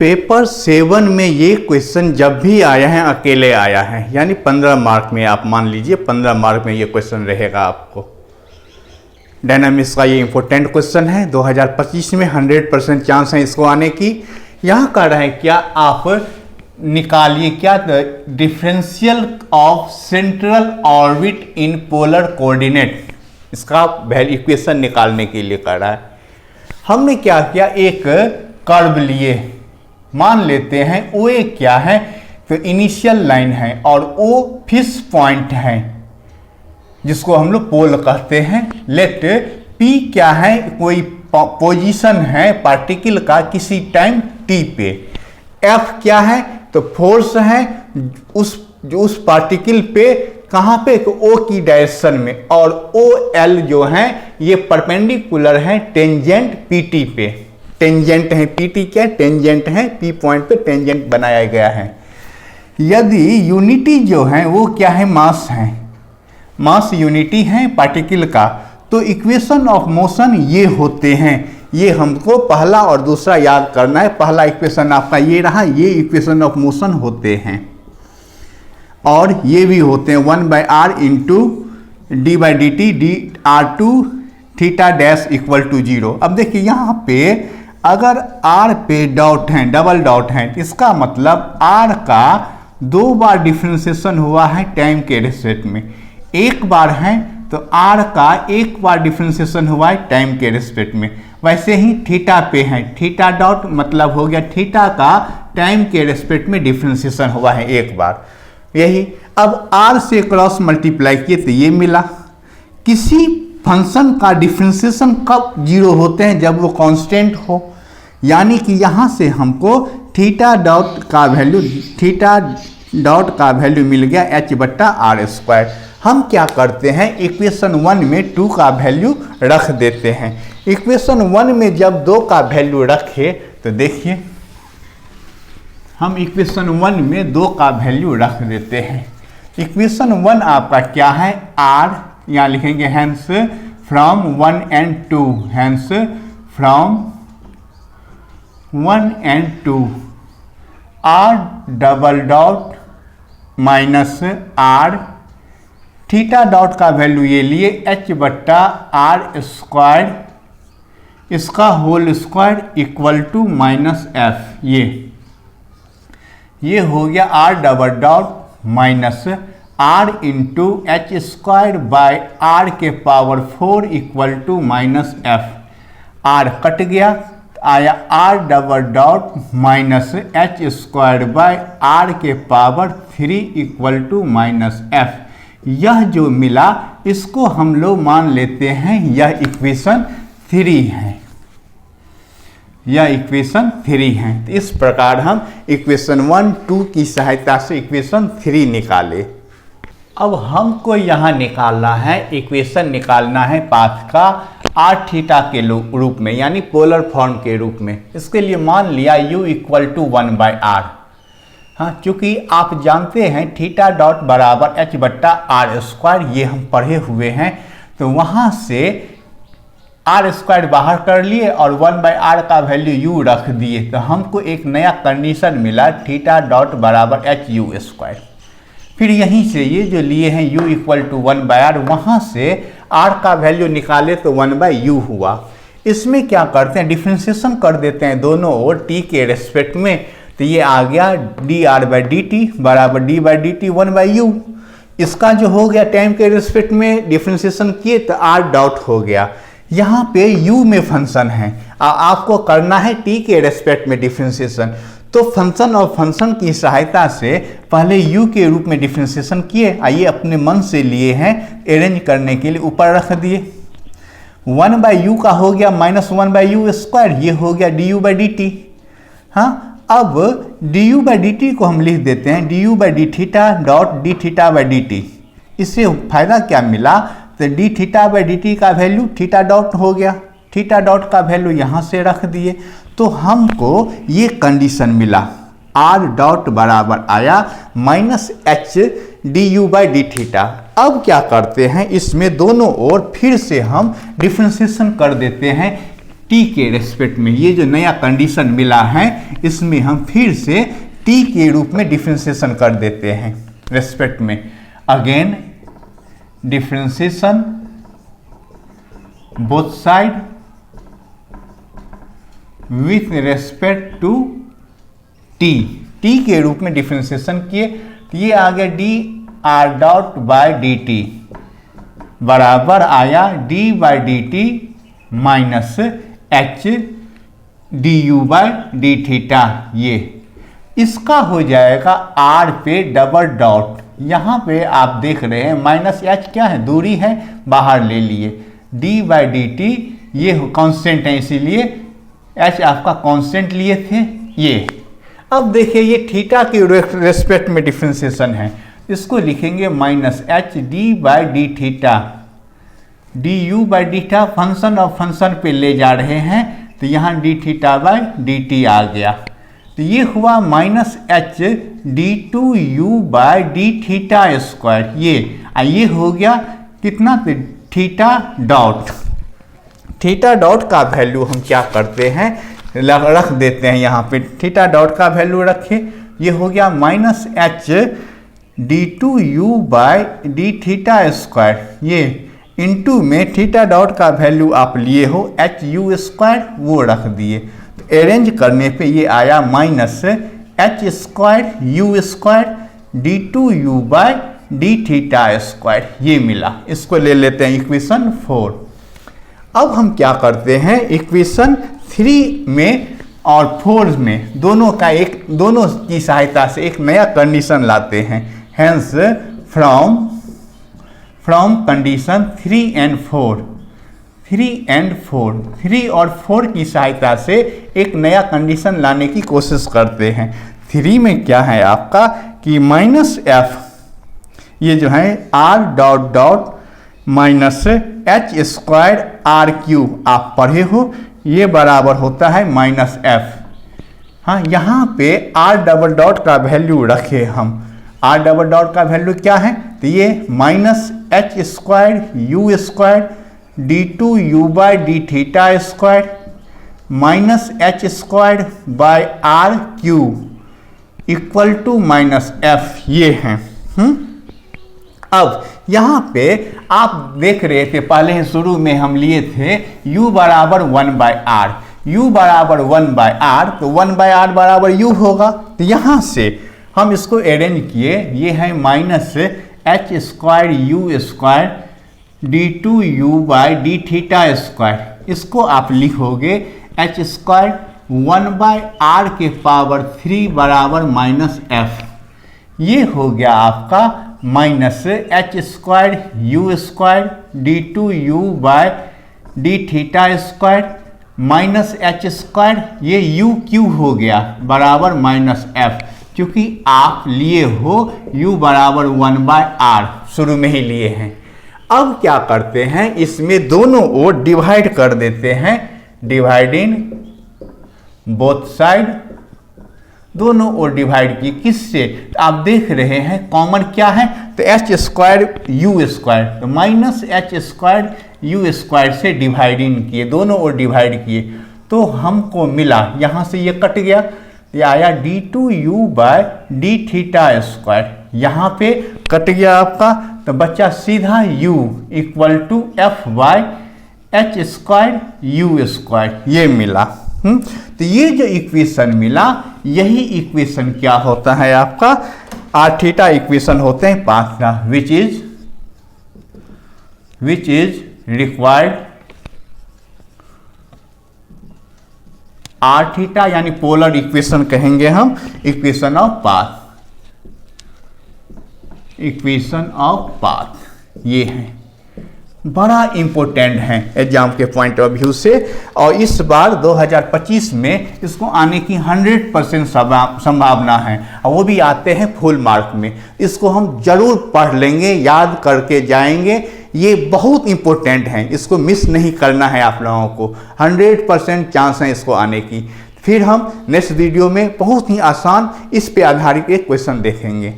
Paper 7 में ये question जब भी आया है अकेले आया है, यानी 15 मार्क में। आप मान लीजिए 15 मार्क में ये क्वेश्चन रहेगा आपको। डायनामिक्स का ये इंपॉर्टेंट क्वेश्चन है। 2025 में 100% चांस है इसको आने की। यहाँ कह रहा है क्या आप निकालिए क्या differential of central orbit in polar coordinate. इसका वैल्यू इक्वेशन निकालने के लिए कह रहा है। हमने क्या किया, एक कर्व लिए, मान लेते हैं ओ ए क्या है तो इनिशियल लाइन है और ओ फिक्स पॉइंट है जिसको हम लोग पोल कहते हैं। लेट पी क्या है, कोई पोजीशन है पार्टिकल का किसी टाइम टी पे। एफ क्या है तो फोर्स है उस पार्टिकल पे, कहाँ पे तो ओ की डायरेक्शन में। और ओ एल जो है ये परपेंडिकुलर है टेंजेंट पी टी पे। टेंजेंट है पीटी क्या टेंजेंट है पी पॉइंट पे टेंजेंट बनाया गया है। यदि यूनिटी जो है वो क्या है, मास है, मास यूनिटी है पार्टिकल का, तो इक्वेशन ऑफ मोशन ये होते हैं। ये हमको पहला और दूसरा याद करना है। पहला इक्वेशन आपका ये रहा, ये इक्वेशन ऑफ मोशन होते हैं और ये भी होते हैं 1/r into D by D T D R two theta dash equal to 0। अब देखिए यहाँ पे अगर r पे डॉट है, डबल डॉट है, इसका मतलब r का 2 बार डिफ्रेंसिएशन हुआ है टाइम के रेस्पेक्ट में। एक बार है तो r का 1 बार डिफ्रेंसिएशन हुआ है टाइम के रेस्पेक्ट में। वैसे ही थीटा पे है, थीटा डॉट मतलब हो गया थीटा का टाइम के रेस्पेक्ट में डिफ्रेंसिएशन हुआ है एक बार। यही अब r से क्रॉस मल्टीप्लाई किए तो ये मिला। किसी फंक्शन का डिफ्रेंसिएशन कब 0 होते हैं, जब वो कांस्टेंट हो। यानी कि यहाँ से हमको थीटा डॉट का वैल्यू मिल गया h/r²। हम क्या करते हैं, इक्वेशन 1 में 2 का वैल्यू रख देते हैं। इक्वेशन 1 में जब 2 का वैल्यू रखे तो देखिए हम इक्वेशन 1 में 2 का वैल्यू रख देते हैं। इक्वेशन 1 आपका क्या है, r, यहाँ लिखेंगे hence from 1 and 2, hence from 1 and 2 r double dot minus r, theta dot का वैल्यू ये लिए h/r², इसका whole square equal to minus f। ये हो गया r double dot minus r into h² by r के power 4 equal to minus f। r cut गया, आया r double dot minus h² by r के power 3 equal to minus f। यह जो मिला इसको हम लोग मान लेते हैं यह इक्वेशन 3 है, यह इक्वेशन 3 है। तो इस प्रकार हम इक्वेशन 1, 2 की सहायता से इक्वेशन 3 निकाले। अब हमको यहाँ निकालना है, इक्वेशन निकालना है पाथ का r थीटा के रूप में, यानी पोलर फॉर्म के रूप में। इसके लिए मान लिया u इक्वल टू 1/r। हाँ, चूँकि आप जानते हैं थीटा डॉट बराबर h/r², ये हम पढ़े हुए हैं, तो वहाँ से r² बाहर कर लिए और 1/r का वैल्यू u रख दिए, तो हमको एक नया कंडीशन मिला थीटा डॉट बराबर h/u²। फिर यहीं से ये जो लिए हैं u इक्वल टू 1/r, वहाँ से r का वैल्यू निकाले तो 1/u हुआ। इसमें क्या करते हैं, डिफ्रेंसिएशन कर देते हैं दोनों ओर t के रेस्पेक्ट में, तो ये आ गया dr/dt बराबर d/dt 1/u। इसका जो हो गया टाइम के रेस्पेक्ट में डिफ्रेंसिएशन किए तो r डॉट हो गया। यहाँ पे u में फंक्शन है, आपको करना है t के रेस्पेक्ट में डिफ्रेंसिएशन, तो फंक्शन और फंक्शन की सहायता से पहले u के रूप में डिफ्रेंसिएशन किए, आइए अपने मन से लिए हैं अरेंज करने के लिए, ऊपर रख दिए। 1/u का हो गया माइनस 1/u², ये हो गया du/dt। हाँ, अब du/dt को हम लिख देते हैं du/dθ डॉट dθ/dt। इससे फायदा क्या मिला, तो dθ/dt का वैल्यू थीटा डॉट हो गया, थीटा डॉट का वैल्यू यहाँ से रख दिए, तो हमको ये कंडीशन मिला, r डॉट बराबर आया माइनस h du/dθ। अब क्या करते हैं, इसमें दोनों ओर फिर से हम डिफ्रेंसिएशन कर देते हैं टी के रेस्पेक्ट में, ये जो नया कंडीशन मिला है इसमें हम फिर से टी के रूप में डिफ्रेंसिएशन कर देते हैं रेस्पेक्ट में। Again differentiation both side with respect to T, T के रूप में डिफ्रेंसिएशन किए तो ये आ गया D R dot by D T बराबर आया D by D T minus H D U by D theta. ये इसका हो जाएगा आर पे डबल डॉट, यहाँ पे आप देख रहे हैं माइनस एच क्या है, दूरी है, बाहर ले लिए, डी बाई डी टी ये कांस्टेंट है इसीलिए एच आपका कांस्टेंट लिए थे ये। अब देखिए ये थीटा के रेस्पेक्ट में डिफ्रेंसिएशन है, इसको लिखेंगे minus H d by D theta, d u by D theta function और फंक्शन पे ले जा रहे हैं तो यहाँ d theta by D t आ गया, तो ये हुआ minus H D two you by D theta square. ये हो गया कितना, थीटा डॉट, थीटा डॉट का वैल्यू हम क्या करते हैं रख देते हैं यहाँ पे, थीटा डॉट का वैल्यू रखे, ये हो गया minus H D two you by D theta square, ये इनटू में थीटा डॉट का वैल्यू आप लिए हो एच यू स्क्वायर वो रख दिए, तो अरेंज करने पे ये आया minus H square U square D two you by D theta square, ये मिला। इसको ले लेते हैं इक्वेशन 4। अब हम क्या करते हैं इक्वेशन 3 में और 4 में दोनों की सहायता से एक नया कंडीशन लाते हैं, हेंस फ्रॉम कंडीशन 3 and 4, 3 और 4 की सहायता से एक नया कंडीशन लाने की कोशिश करते हैं। 3 में क्या है आपका कि माइनस एफ, ये जो है R dot dot minus H square R cube आप पढ़े हो, ये बराबर होता है माइनस एफ। हाँ, यहाँ पे आर डबल डॉट का वैल्यू रखे हम, आर डबल डॉट का वैल्यू क्या है तो ये minus H square U square D two you by D theta square minus H square by R cube equal to minus F, ये हैं। अब यहाँ पे आप देख रहे थे पहले शुरू में हम लिए थे u बराबर 1 बाय आर, u बराबर 1 बाय आर तो 1 बाय आर बराबर u होगा, तो यहाँ से हम इसको अरेंज किए, ये है minus H square U square D two you by D theta square, इसको आप लिखोगे एच स्क्वायर 1 बाय आर के पावर 3 बराबर माइनस एफ, ये हो गया आपका minus H square U square D two U by D theta square minus H square, ये यू क्यू हो गया बराबर माइनस एफ, क्योंकि आप लिए हो u बराबर 1 बाय आर शुरू में ही लिए हैं। अब क्या करते हैं इसमें दोनों ओर डिवाइड कर देते हैं, डिवाइडिंग बोथ साइड, दोनों ओर डिवाइड किए किससे, तो आप देख रहे हैं कॉमन क्या है तो एच स्क्वायर यू स्क्वायर, तो minus H square U square से डिवाइडिंग किए, दोनों ओर डिवाइड किए तो हमको मिला, यहाँ से ये कट गया, ये आया D two U by D theta square, यहाँ पे कट गया आपका तो बच्चा सीधा u equal to F by H square U square, ये मिला। तो ये जो इक्वेशन मिला यही इक्वेशन क्या होता है आपका आर थीटा इक्वेशन होते हैं 5 which is required R theta, यानी पोलर इक्वेशन कहेंगे हम, equation of path, equation of path ये है, बड़ा इंपॉर्टेंट है एग्जाम के पॉइंट ऑफ व्यू से, और इस बार 2025 में इसको आने की 100% संभावना है, और वो भी आते हैं फुल मार्क में, इसको हम जरूर पढ़ लेंगे, याद करके जाएंगे, ये बहुत इंपॉर्टेंट है, इसको मिस नहीं करना है आप लोगों को, 100% चांस है इसको आने की। फिर हम नेक्स्ट वीडियो में बहुत ही आसान इस पे आधारित एक क्वेश्चन देखेंगे।